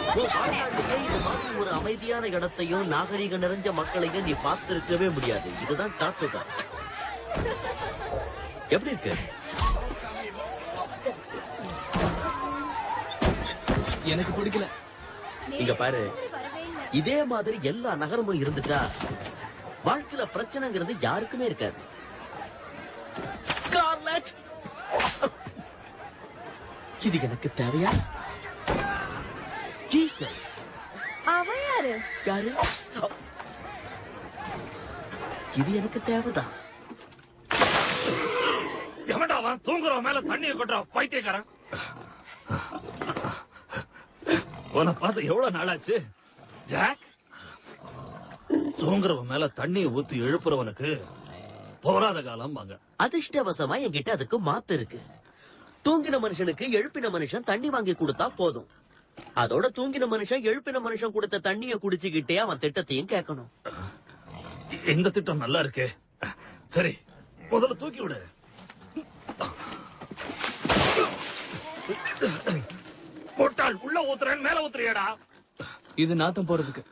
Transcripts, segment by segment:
இந்த மாதிரி ஒரு அமைதியான இடத்தையும் நாகரீகம் நிறைஞ்ச மக்களையும் நீ பார்த்திருக்கவே முடியாது. இதுதான் டாட்டுகா. எப்படி இருக்கு? எனக்கு பிடிக்கல. இங்க பாரு, இதே மாதிரி எல்லா நகரமும் இருந்துட்டா வாழ்க்கையில பிரச்சனைங்கிறது யாருக்குமே இருக்காது. ஸ்கார்லெட், இது எனக்கு தேவையா? ஜீசன், அவன் யாரு? யாரு? இது எனக்கு தேவைதான். எவன்டா அவன்? தூங்குறவன் மேல தண்ணியை கொட்டுறான் பைத்தியக்காரன். உன்னை பார்த்து எவ்வளவு நாளாச்சு ஜாக்? தூங்குறவன் மேல தண்ணியை ஊத்தி எழுப்புறவனுக்கு போராத காலம் வாங்க. அதிர்ஷ்டவசமா என்கிட்ட அதுக்கு மாத்து இருக்கு. தூங்கின மனுஷனுக்கு எழுப்பின மனுஷன் தண்ணி வாங்கி கொடுத்தா போதும். அதோட தூங்கின மனுஷன் எழுப்பின மனுஷன் கொடுத்த தண்ணிய குடிச்சுக்கிட்டே அவன் திட்டத்தையும் கேட்கணும். இந்த திட்டம் நல்லா இருக்கே. சரி, முதல்ல தூக்கி விடு. போட்டால் உள்ள ஊத்துறேன், மேல ஊத்துறியடா. இது நாத்தம் போறதுக்கு.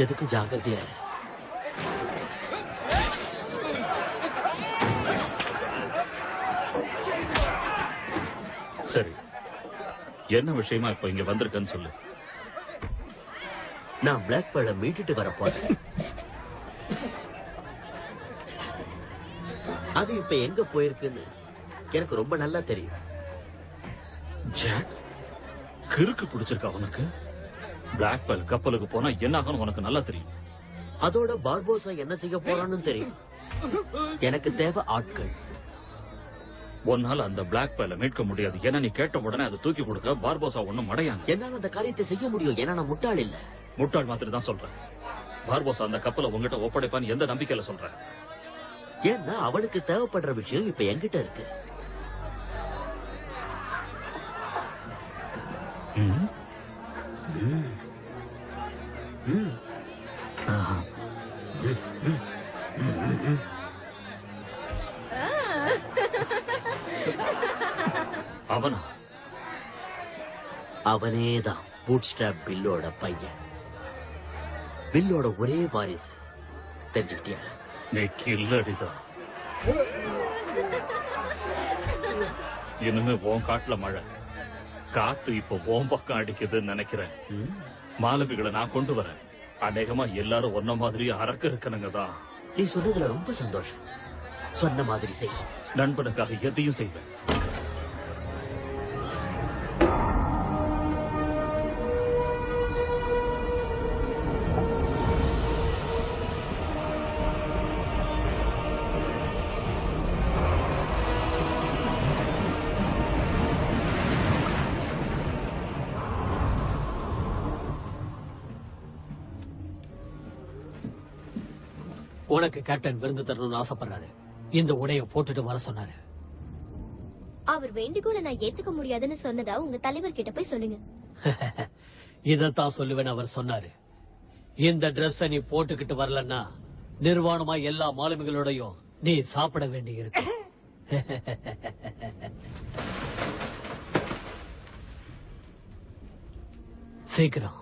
எதுக்கு ஜாகிரதையா? சரி, என்ன விஷயமா இப்ப இங்க வந்திருக்கேன்னு சொல்லு. நான் பிளாக் பேர்ல மீட்டுட்டு வரப்போறேன். அது இப்ப எங்க போயிருக்குன்னு எனக்கு ரொம்ப நல்லா தெரியும். ஜாக், கிறுக்கு பிடிச்சிருக்கா உனக்கு? பிளாக் பேர்ல் கப்பலுக்கு போனா என்ன ஆகும் உனக்கு நல்லா தெரியும். அதோட பார்போசா என்ன செய்ய போறான்னு தெரியும். எனக்கு தேவை ஆட்கள். உன்னால அந்த பிளாக் பேர்ல மீட்க முடியாது. ஏன்னா நீ கேட்ட உடனே அதை தூக்கி கொடுக்க பார்போசா ஒண்ணும் மடையாங்க. என்னால அந்த காரியத்தை செய்ய முடியும். ஏன்னா நான் முட்டாள் இல்ல. முட்டாள் மாதிரி தான் சொல்றேன். பார்போசா அந்த கப்பலை உங்ககிட்ட ஒப்படைப்பான்னு எந்த நம்பிக்கையில சொல்றேன்? ஏன்னா அவளுக்கு தேவைப்படுற விஷயம் இப்ப என்கிட்ட இருக்கு. அவனா? அவனேதான் பூட்ஸ்ட்ராப் பில்லோட பையன். பில்லோட ஒரே வாரிசு. தெரிஞ்சுக்கிட்டியா? நீ கில்லடிதான். இனிமே உன் காட்டுல மழை. காத்து இப்ப உன் பக்கம் அடிக்குதுன்னு நினைக்கிறேன். மாலுமிகளை நான் கொண்டு வரேன். அநேகமா எல்லாரும் ஒன்ன மாதிரி அரக்க இருக்கணுங்க தான். நீ சொன்னதுல ரொம்ப சந்தோஷம். சொன்ன மாதிரி செய். நண்பனுக்காக எதையும் செய்வேன். உனக்கு கேப்டன் விருந்து தரணும்னு ஆசைப்படுறாரு. இந்த உடைய போட்டுட்டு வர சொன்னாரு. அவர் வேண்டுகோளை நான் ஏத்துக்க முடியாதுன்னு சொன்னதா உங்க தலைவர் கிட்ட போய் சொல்லுங்க. இதத்தான் சொல்லுவேன் அவர் சொன்னாரு. இந்த டிரெஸ் நீ போட்டுக்கிட்டு வரலன்னா நிர்வாணமா எல்லா மாலுமிகளோடையும் நீ சாப்பிட வேண்டி இருக்கு. சீக்கிரம்